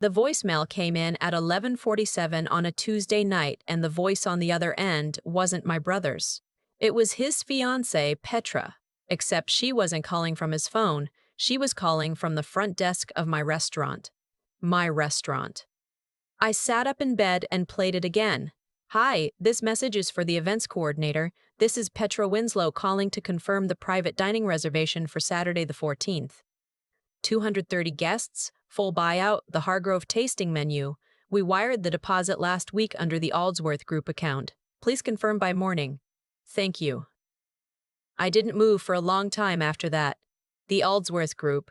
The voicemail came in at 11:47 on a Tuesday night, and the voice on the other end wasn't my brother's. It was his fiancée, Petra, except she wasn't calling from his phone. She was calling from the front desk of my restaurant. My restaurant. I sat up in bed and played it again. "Hi, this message is for the events coordinator. This is Petra Winslow calling to confirm the private dining reservation for Saturday the 14th. 230 guests, full buyout, the Hargrove tasting menu. We wired the deposit last week under the Aldsworth Group account. Please confirm by morning. Thank you." I didn't move for a long time after that. The Aldsworth Group.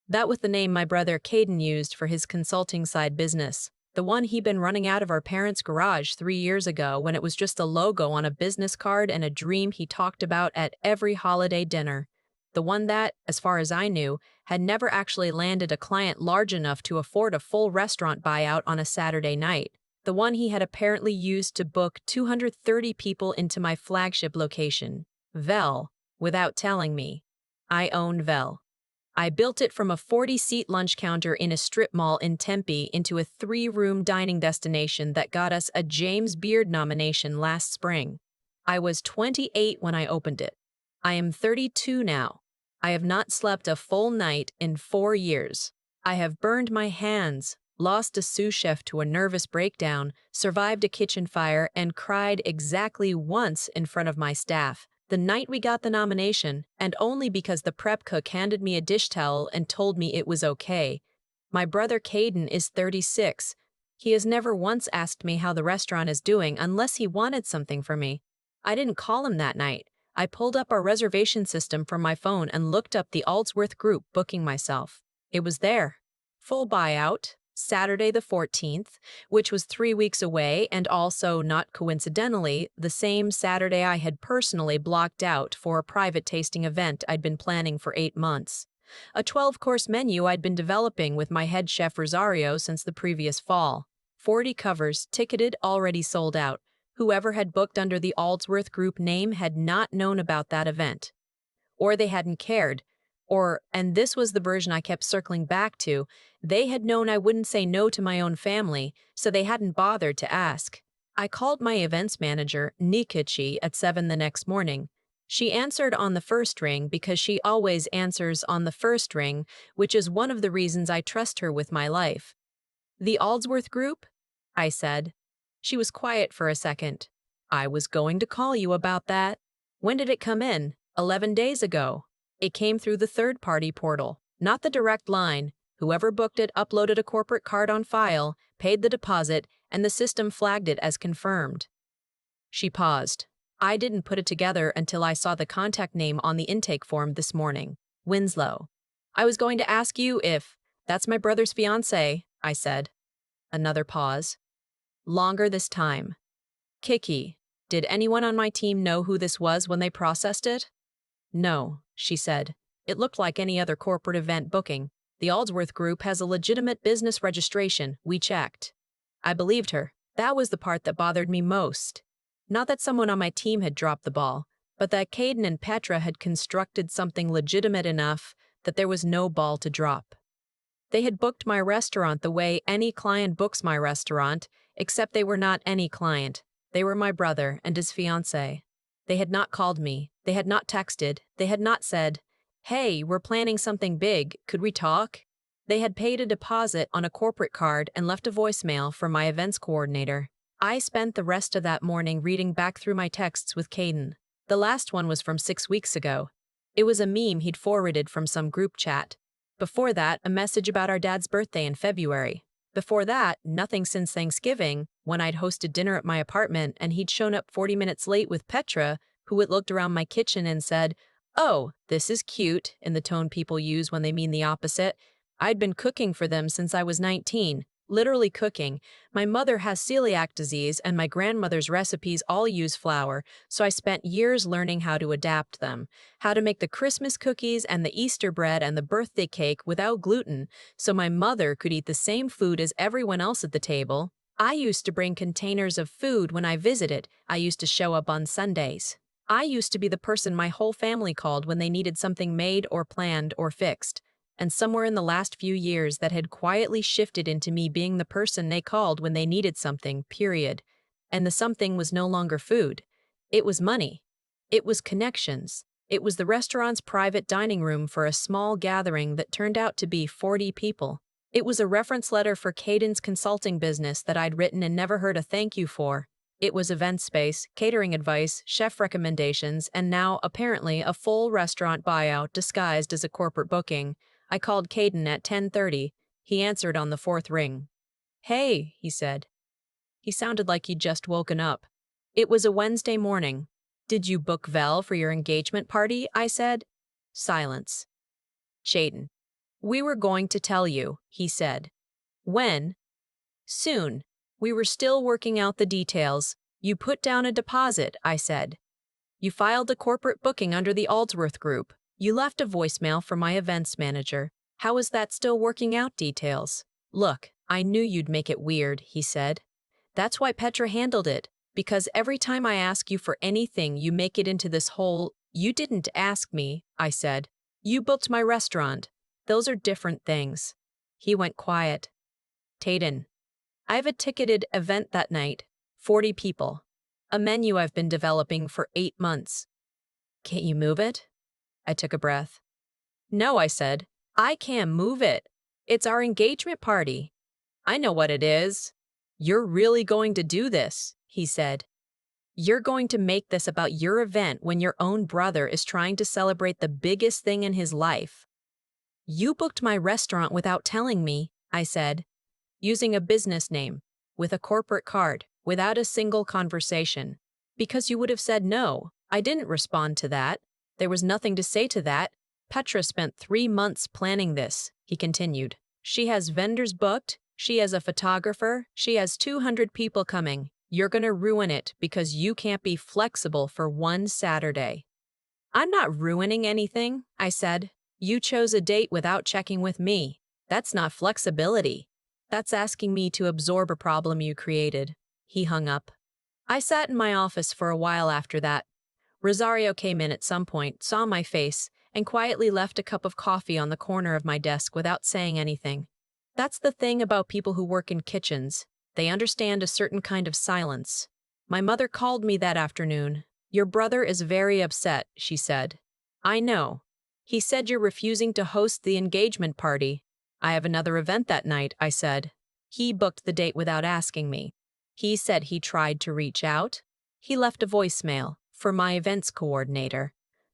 That was the name my brother Caden used for his consulting side business. The one he'd been running out of our parents' garage 3 years ago when it was just a logo on a business card and a dream he talked about at every holiday dinner. The one that, as far as I knew, had never actually landed a client large enough to afford a full restaurant buyout on a Saturday night. The one he had apparently used to book 230 people into my flagship location, Vel, without telling me. I owned Vel. I built it from a 40-seat lunch counter in a strip mall in Tempe into a 3-room dining destination that got us a James Beard nomination last spring. I was 28 when I opened it. I am 32 now. I have not slept a full night in 4 years. I have burned my hands, lost a sous chef to a nervous breakdown, survived a kitchen fire, and cried exactly once in front of my staff. The night we got the nomination, and only because the prep cook handed me a dish towel and told me it was okay. My brother Caden is 36. He has never once asked me how the restaurant is doing unless he wanted something from me. I didn't call him that night. I pulled up our reservation system from my phone and looked up the Aldsworth Group booking myself. It was there. Full buyout. Saturday the 14th, which was 3 weeks away, and also, not coincidentally, the same Saturday I had personally blocked out for a private tasting event I'd been planning for 8 months. A 12-course menu I'd been developing with my head chef Rosario since the previous fall. 40 covers, ticketed, already sold out. Whoever had booked under the Aldsworth Group name had not known about that event. Or they hadn't cared. Or, and this was the version I kept circling back to, they had known I wouldn't say no to my own family, so they hadn't bothered to ask. I called my events manager, Nikichi, at 7 the next morning. She answered on the first ring because she always answers on the first ring, which is one of the reasons I trust her with my life. "The Aldsworth Group?" I said. She was quiet for a second. "I was going to call you about that." "When did it come in?" 11 days ago. It came through the third-party portal, not the direct line. Whoever booked it uploaded a corporate card on file, paid the deposit, and the system flagged it as confirmed. She paused. "I didn't put it together until I saw the contact name on the intake form this morning. Winslow. I was going to ask you if that's my brother's fiancée," I said. Another pause. Longer this time. "Kiki, did anyone on my team know who this was when they processed it?" "No," she said. "It looked like any other corporate event booking. The Aldsworth Group has a legitimate business registration. We checked." I believed her. That was the part that bothered me most. Not that someone on my team had dropped the ball, but that Caden and Petra had constructed something legitimate enough that there was no ball to drop. They had booked my restaurant the way any client books my restaurant, except they were not any client. They were my brother and his fiancée. They had not called me. They had not texted. They had not said, "Hey, we're planning something big. Could we talk?" They had paid a deposit on a corporate card and left a voicemail for my events coordinator. I spent the rest of that morning reading back through my texts with Caden. The last one was from 6 weeks ago. It was a meme he'd forwarded from some group chat. Before that, a message about our dad's birthday in February. Before that, nothing since Thanksgiving, when I'd hosted dinner at my apartment and he'd shown up 40 minutes late with Petra, who had looked around my kitchen and said, "Oh, this is cute," in the tone people use when they mean the opposite. I'd been cooking for them since I was 19. Literally cooking. My mother has celiac disease and my grandmother's recipes all use flour, so I spent years learning how to adapt them. How to make the Christmas cookies and the Easter bread and the birthday cake without gluten, so my mother could eat the same food as everyone else at the table. I used to bring containers of food when I visited. I used to show up on Sundays. I used to be the person my whole family called when they needed something made or planned or fixed. and somewhere in the last few years that had quietly shifted into me being the person they called when they needed something, period. And the something was no longer food. It was money. It was connections. It was the restaurant's private dining room for a small gathering that turned out to be 40 people. It was a reference letter for Caden's consulting business that I'd written and never heard a thank you for. It was event space, catering advice, chef recommendations, and now, apparently, a full restaurant buyout disguised as a corporate booking. I called Caden at 10:30. He answered on the fourth ring. "Hey," he said. He sounded like he'd just woken up. It was a Wednesday morning. "Did you book Vel for your engagement party?" I said. Silence. "Caden. We were going to tell you," he said. "When?" "Soon. We were still working out the details. You put down a deposit," I said. "You filed a corporate booking under the Aldsworth Group. You left a voicemail for my events manager. How is that still working out details?" "Look, I knew you'd make it weird," he said. "That's why Petra handled it, because every time I ask you for anything you make it into this whole, 'You didn't ask me,'" I said. "You booked my restaurant. Those are different things." He went quiet. "Taden, I have a ticketed event that night. 40 people. A menu I've been developing for 8 months. Can't you move it?" I took a breath. "No," I said. "I can't move it. It's our engagement party." "I know what it is." "You're really going to do this," he said. "You're going to make this about your event when your own brother is trying to celebrate the biggest thing in his life." "You booked my restaurant without telling me," I said. "Using a business name, with a corporate card, without a single conversation. Because you would have said no. I didn't respond to that. There was nothing to say to that. Petra spent 3 months planning this," he continued. "She has vendors booked, she has a photographer, she has 200 people coming. You're gonna ruin it because you can't be flexible for one Saturday." "I'm not ruining anything," I said. "You chose a date without checking with me. That's not flexibility. That's asking me to absorb a problem you created." He hung up. I sat in my office for a while after that. Rosario came in at some point, saw my face, and quietly left a cup of coffee on the corner of my desk without saying anything. That's the thing about people who work in kitchens. They understand a certain kind of silence. My mother called me that afternoon. "Your brother is very upset," she said. "I know. He said you're refusing to host the engagement party." "I have another event that night," I said. "He booked the date without asking me. He said he tried to reach out. He left a voicemail for my events coordinator.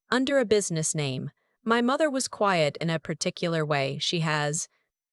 Under a business name. My mother was quiet in a particular way. She has.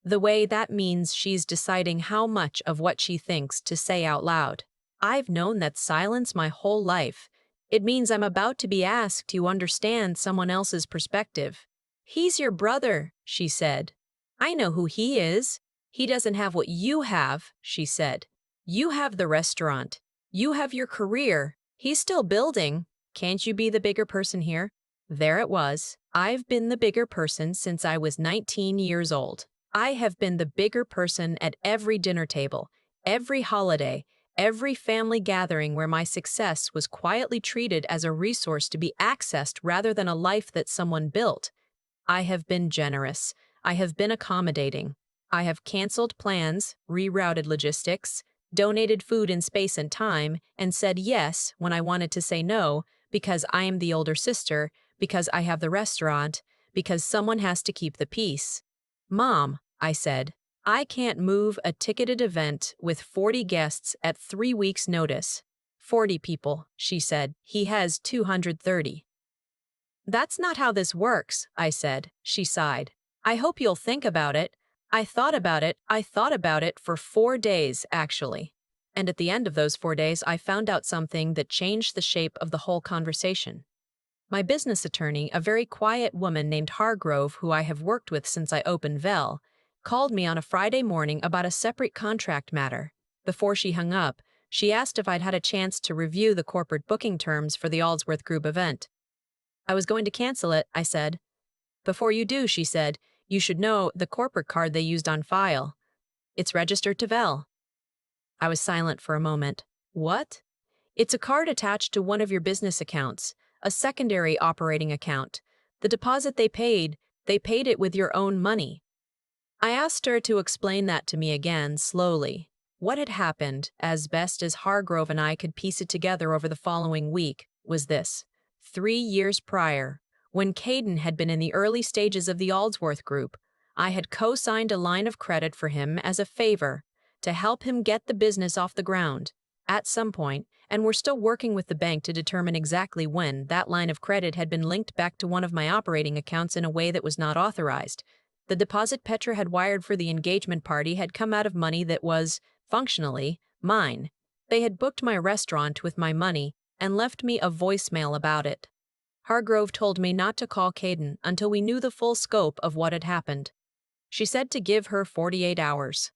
The way that means she's deciding how much of what she thinks to say out loud. I've known that silence my whole life. It means I'm about to be asked to understand someone else's perspective. He's your brother," she said. "I know who he is. He doesn't have what you have," she said. "You have the restaurant. You have your career. He's still building. Can't you be the bigger person here?" There it was. I've been the bigger person since I was 19 years old. I have been the bigger person at every dinner table, every holiday, every family gathering where my success was quietly treated as a resource to be accessed rather than a life that someone built. I have been generous. I have been accommodating. I have canceled plans, rerouted logistics, donated food in space and time, and said yes when I wanted to say no, because I am the older sister, because I have the restaurant, because someone has to keep the peace. "Mom," I said, "I can't move a ticketed event with 40 guests at 3 weeks' notice." 40 people, she said. "He has 230. "That's not how this works," I said. She sighed. "I hope you'll think about it." I thought about it. I thought about it for 4 days, actually. And at the end of those 4 days, I found out something that changed the shape of the whole conversation. My business attorney, a very quiet woman named Hargrove, who I have worked with since I opened Vel, called me on a Friday morning about a separate contract matter. Before she hung up, she asked if I'd had a chance to review the corporate booking terms for the Aldsworth Group event. "I was going to cancel it," I said. "Before you do," she said, "you should know the corporate card they used on file. It's registered to Vel." I was silent for a moment. "What?" "It's a card attached to one of your business accounts, a secondary operating account. The deposit they paid, They paid it with your own money. I asked her to explain that to me again, slowly. What had happened, as best as Hargrove and I could piece it together over the following week, was this. 3 years prior, when Caden had been in the early stages of the Aldsworth Group, I had co-signed a line of credit for him as a favor to help him get the business off the ground. At some point, and we're still working with the bank to determine exactly when, that line of credit had been linked back to one of my operating accounts in a way that was not authorized. The deposit Petra had wired for the engagement party had come out of money that was, functionally, mine. They had booked my restaurant with my money and left me a voicemail about it. Hargrove told me not to call Caden until we knew the full scope of what had happened. She said to give her 48 hours.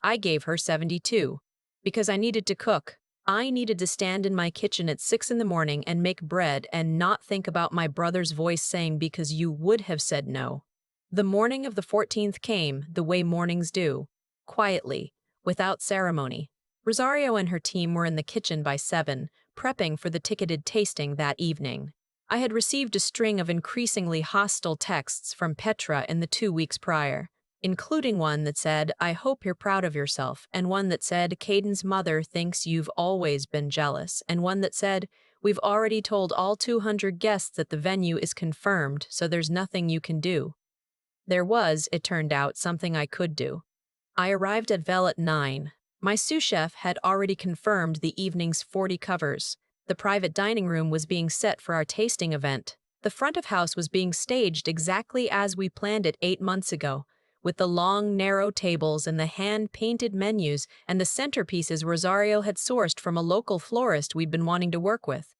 I gave her 72, because I needed to cook. I needed to stand in my kitchen at 6 in the morning and make bread and not think about my brother's voice saying because you would have said no. The morning of the 14th came the way mornings do, quietly, without ceremony. Rosario and her team were in the kitchen by 7, prepping for the ticketed tasting that evening. I had received a string of increasingly hostile texts from Petra in the 2 weeks prior, including one that said, "I hope you're proud of yourself," and one that said, "Caden's mother thinks you've always been jealous," and one that said, "We've already told all 200 guests that the venue is confirmed, so there's nothing you can do." There was, it turned out, something I could do. I arrived at Vel at 9. My sous chef had already confirmed the evening's 40 covers. The private dining room was being set for our tasting event. The front of house was being staged exactly as we planned it 8 months ago, with the long, narrow tables and the hand-painted menus and the centerpieces Rosario had sourced from a local florist we'd been wanting to work with.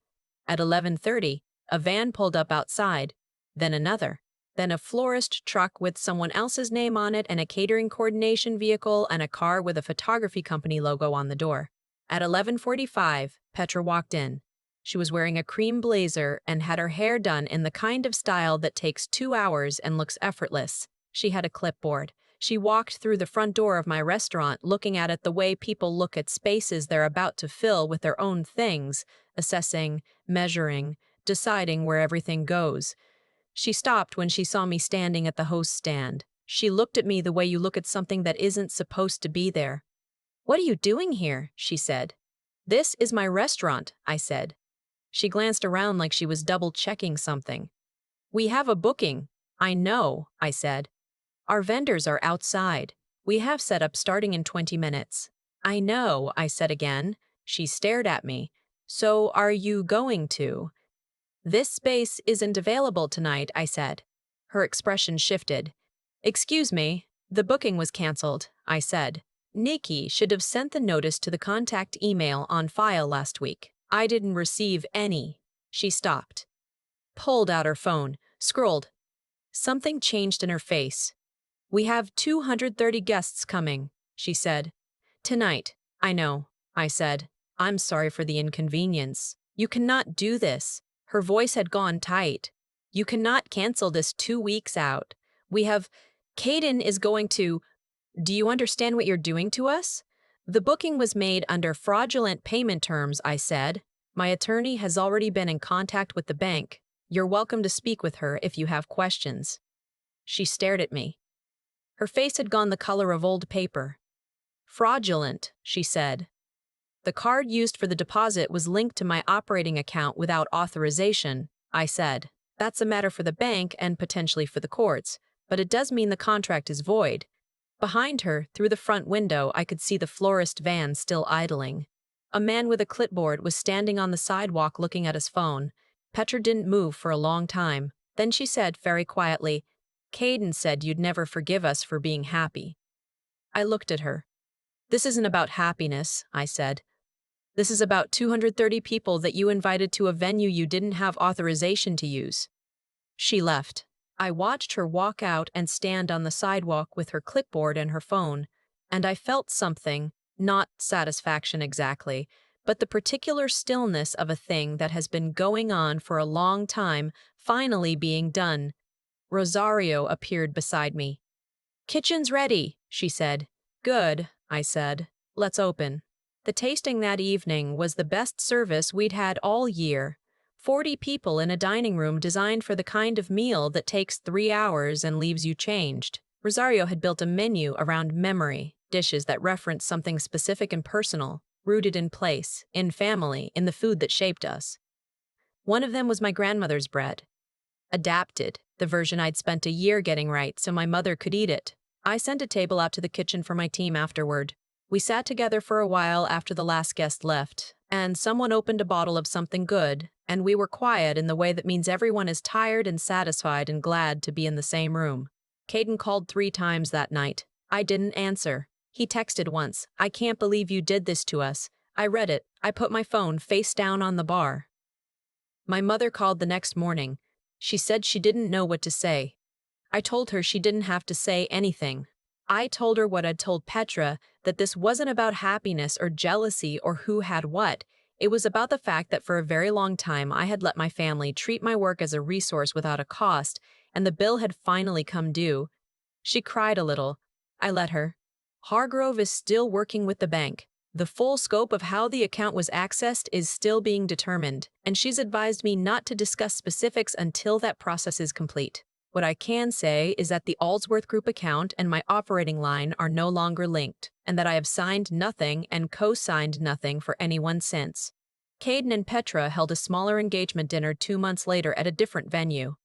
At 11:30, a van pulled up outside, then another. Then a florist truck with someone else's name on it and a catering coordination vehicle and a car with a photography company logo on the door. At 11:45, Petra walked in. She was wearing a cream blazer and had her hair done in the kind of style that takes 2 hours and looks effortless. She had a clipboard. She walked through the front door of my restaurant, looking at it the way people look at spaces they're about to fill with their own things, assessing, measuring, deciding where everything goes. She stopped when she saw me standing at the host stand. She looked at me the way you look at something that isn't supposed to be there. "What are you doing here?" she said. "This is my restaurant," I said. She glanced around like she was double-checking something. "We have a booking." "I know," I said. "Our vendors are outside. We have set up starting in 20 minutes. "I know," I said again. She stared at me. "So are you going to?" "This space isn't available tonight," I said. Her expression shifted. "Excuse me, the booking was canceled," I said. "Nikki should have sent the notice to the contact email on file last week. I didn't receive any." She stopped, pulled out her phone, scrolled. Something changed in her face. "We have 230 guests coming," she said. "Tonight." "I know," I said. "I'm sorry for the inconvenience. You cannot do this." Her voice had gone tight. "You cannot cancel this 2 weeks out. We have... Caden is going to... Do you understand what you're doing to us?" "The booking was made under fraudulent payment terms," I said. "My attorney has already been in contact with the bank. You're welcome to speak with her if you have questions." She stared at me. Her face had gone the color of old paper. "Fraudulent," she said. "The card used for the deposit was linked to my operating account without authorization," I said. "That's a matter for the bank and potentially for the courts, but it does mean the contract is void." Behind her, through the front window, I could see the florist van still idling. A man with a clipboard was standing on the sidewalk looking at his phone. Petra didn't move for a long time. Then she said very quietly, "Caden said you'd never forgive us for being happy." I looked at her. "This isn't about happiness," I said. "This is about 230 people that you invited to a venue you didn't have authorization to use." She left. I watched her walk out and stand on the sidewalk with her clipboard and her phone, and I felt something, not satisfaction exactly, but the particular stillness of a thing that has been going on for a long time finally being done. Rosario appeared beside me. "Kitchen's ready," she said. "Good," I said. "Let's open." The tasting that evening was the best service we'd had all year. 40 people in a dining room designed for the kind of meal that takes 3 hours and leaves you changed. Rosario had built a menu around memory, dishes that referenced something specific and personal, rooted in place, in family, in the food that shaped us. One of them was my grandmother's bread. Adapted, the version I'd spent a year getting right so my mother could eat it. I sent a table out to the kitchen for my team afterward. We sat together for a while after the last guest left, and someone opened a bottle of something good, and we were quiet in the way that means everyone is tired and satisfied and glad to be in the same room. Caden called 3 times that night. I didn't answer. He texted once, "I can't believe you did this to us." I read it. I put my phone face down on the bar. My mother called the next morning. She said she didn't know what to say. I told her she didn't have to say anything. I told her what I'd told Petra, that this wasn't about happiness or jealousy or who had what. It was about the fact that for a very long time I had let my family treat my work as a resource without a cost, and the bill had finally come due. She cried a little. I let her. Hargrove is still working with the bank. The full scope of how the account was accessed is still being determined, and she's advised me not to discuss specifics until that process is complete. What I can say is that the Allsworth Group account and my operating line are no longer linked, and that I have signed nothing and co-signed nothing for anyone since. Caden and Petra held a smaller engagement dinner 2 months later at a different venue.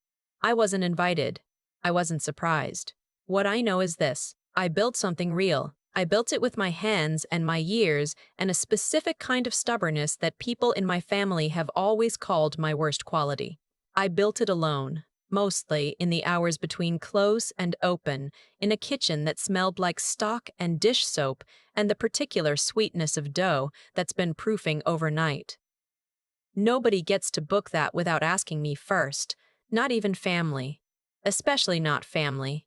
I wasn't invited. I wasn't surprised. What I know is this: I built something real. I built it with my hands and my years and a specific kind of stubbornness that people in my family have always called my worst quality. I built it alone, mostly in the hours between close and open, in a kitchen that smelled like stock and dish soap and the particular sweetness of dough that's been proofing overnight. Nobody gets to book that without asking me first, not even family. Especially not family.